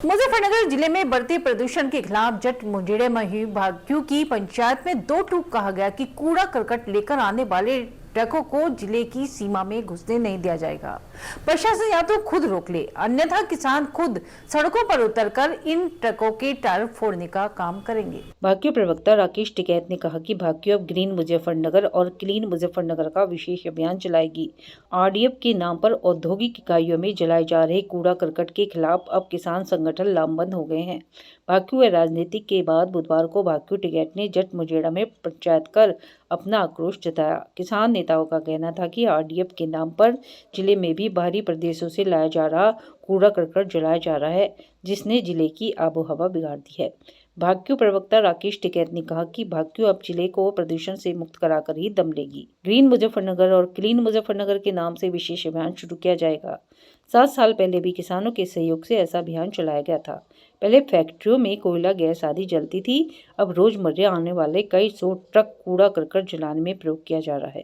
मुजफ्फरनगर जिले में बढ़ते प्रदूषण के खिलाफ जट मुंडेरे में हुई भाग्यू की पंचायत में 2 टूक कहा गया कि कूड़ा करकट लेकर आने वाले ट्रकों को जिले की सीमा में घुसने नहीं दिया जाएगा। प्रशासन या तो खुद रोक ले, अन्यथा किसान खुद सड़कों पर उतरकर इन ट्रकों के टायर फोड़ने का काम करेंगे। भाग्यू प्रवक्ता राकेश टिकैत ने कहा कि भाग्यू अब ग्रीन मुजफ्फरनगर और क्लीन मुजफ्फरनगर का विशेष अभियान चलाएगी। आरडीएफ के नाम पर औद्योगिक इकाइयों में जलाए जा रहे कूड़ा करकट के खिलाफ अब किसान संगठन लामबंद हो गए हैं। भाग्यू व राजनीति के बाद बुधवार को भाग्यू टिकैत ने जट मुंडेरा में पंचायत कर अपना आक्रोश जताया। किसान नेताओं का कहना था कि आरडीएफ के नाम पर जिले में भी बाहरी प्रदेशों से लाया जा रहा कूड़ा करकट जलाया जा रहा है, जिसने जिले की आबोहवा बिगाड़ दी है। भाग्यू प्रवक्ता राकेश टिकैत ने कहा कि भाग्यू अब जिले को प्रदूषण से मुक्त कराकर ही दम लेगी। ग्रीन मुजफ्फरनगर और क्लीन मुजफ्फरनगर के नाम से विशेष अभियान शुरू किया जाएगा। 7 साल पहले भी किसानों के सहयोग से ऐसा अभियान चलाया गया था। पहले फैक्ट्रियों में कोयला गैस आदि जलती थी, अब रोजमर्रा आने वाले कई 100 ट्रक कूड़ा करकट जलाने में प्रयोग किया जा रहा है।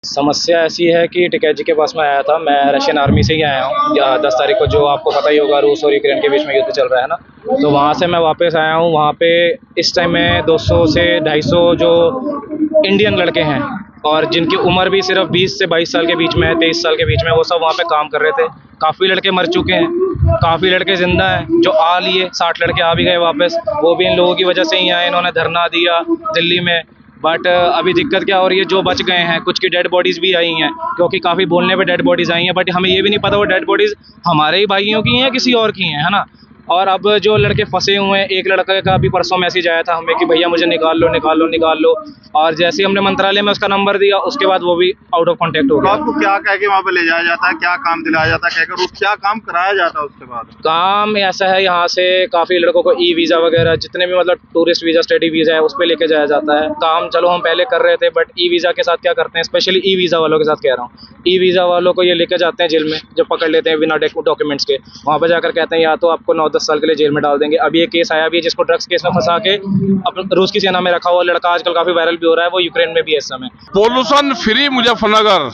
समस्या ऐसी है कि टिकैत जी के पास में आया था। मैं रशियन आर्मी से ही आया हूँ। 10 तारीख को जो आपको पता ही होगा, रूस और यूक्रेन के बीच में युद्ध चल रहा है ना, तो वहाँ से मैं वापस आया हूँ। वहाँ पे इस टाइम में 200 से 250 जो इंडियन लड़के हैं और जिनकी उम्र भी सिर्फ 20 से 22 साल के बीच में है, 23 साल के बीच में, वो सब वहाँ पे काम कर रहे थे। काफ़ी लड़के मर चुके हैं, काफ़ी लड़के जिंदा हैं। जो आ लिए 60 लड़के आ भी गए वापस, वो भी इन लोगों की वजह से ही आए। इन्होंने धरना दिया दिल्ली में। बट अभी दिक्कत क्या हो रही है, जो बच गए हैं कुछ की डेड बॉडीज़ भी आई हैं, क्योंकि काफ़ी बोलने पे डेड बॉडीज़ आई हैं। बट हमें ये भी नहीं पता वो डेड बॉडीज़ हमारे ही भाइयों की हैं किसी और की हैं, है ना। और अब जो लड़के फंसे हुए हैं, एक लड़के का अभी परसों मैसेज आया था हमें कि भैया मुझे निकाल लो निकाल लो निकाल लो, और जैसे ही हमने मंत्रालय में उसका नंबर दिया, उसके बाद वो भी आउट ऑफ कांटेक्ट हो गया। आपको क्या कह के वहाँ पे ले जाया जाता है, क्या काम दिलाया जाता है, कहकर क्या काम कराया जाता है उसके बाद? काम ऐसा है, यहाँ से काफ़ी लड़कों को ई वीज़ा वगैरह जितने भी मतलब टूरिस्ट वीज़ा, स्टडी वीज़ा है, उस पर लेके जाया जाता है। काम चलो हम पहले कर रहे थे, बट ई वीज़ा के साथ क्या करते हैं, स्पेशली ई वीज़ा वालों के साथ कह रहा हूँ, ई वीज़ा वालों को ये लेके जाते हैं जेल में। जब पकड़ लेते हैं बिना डॉक्यूमेंट्स के, वहाँ पर जाकर कहते हैं या तो आपको 9-10 साल के लिए जेल में डाल देंगे। अभी ये केस आया भी है जिसको ड्रग्स केस में फंसा के अपने रूस की सेना में रखा हुआ लड़का आजकल काफ़ी वायरल भी हो रहा है, वो यूक्रेन में भी है इस समय। Pollution free Muzaffarnagar,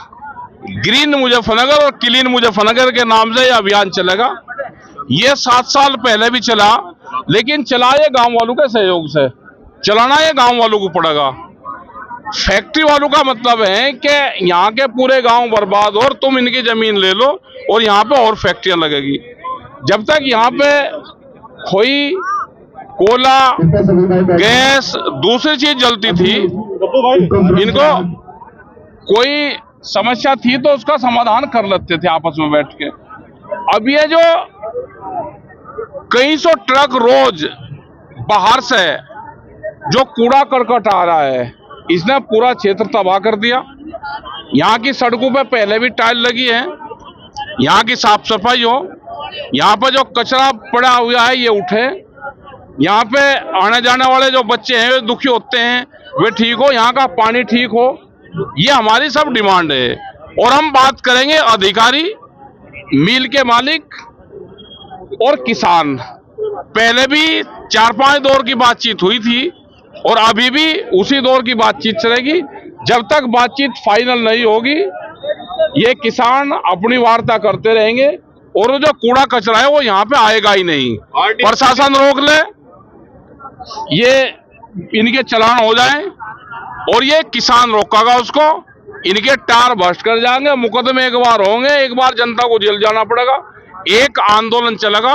green Muzaffarnagar और क्लीन मुजफ्फरनगर के नाम से यह अभियान चलेगा। ये 7 साल पहले भी चला, लेकिन चला ये गांव वालों के सहयोग से। चलाना ये गांव वालों को पड़ेगा। फैक्ट्री वालों का मतलब है कि यहाँ के पूरे गांव बर्बाद हो और तुम इनकी जमीन ले लो और यहाँ पे और फैक्ट्रियां लगेगी। जब तक यहाँ पे कोई कोयला गैस दूसरी चीज जलती थी, इनको कोई समस्या थी तो उसका समाधान कर लेते थे आपस में बैठ के। अब ये जो कई सौ ट्रक रोज बाहर से जो कूड़ा करकट आ रहा है, इसने पूरा क्षेत्र तबाह कर दिया। यहाँ की सड़कों पे पहले भी टाइल लगी है, यहाँ की साफ सफाई हो, यहाँ पे जो कचरा पड़ा हुआ है ये उठे, यहाँ पे आने जाने वाले जो बच्चे हैं वे दुखी होते हैं, वे ठीक हो, यहाँ का पानी ठीक हो, ये हमारी सब डिमांड है। और हम बात करेंगे अधिकारी, मिल के मालिक और किसान। पहले भी 4-5 दौर की बातचीत हुई थी और अभी भी उसी दौर की बातचीत चलेगी। जब तक बातचीत फाइनल नहीं होगी, ये किसान अपनी वार्ता करते रहेंगे और जो कूड़ा कचरा है वो यहाँ पे आएगा ही नहीं। प्रशासन रोक ले, ये इनके चालान हो जाए और ये किसान रोकेगा उसको, इनके टायर बस्ट कर जाएंगे, मुकदमे एक बार होंगे, एक बार जनता को जेल जाना पड़ेगा। एक आंदोलन चलेगा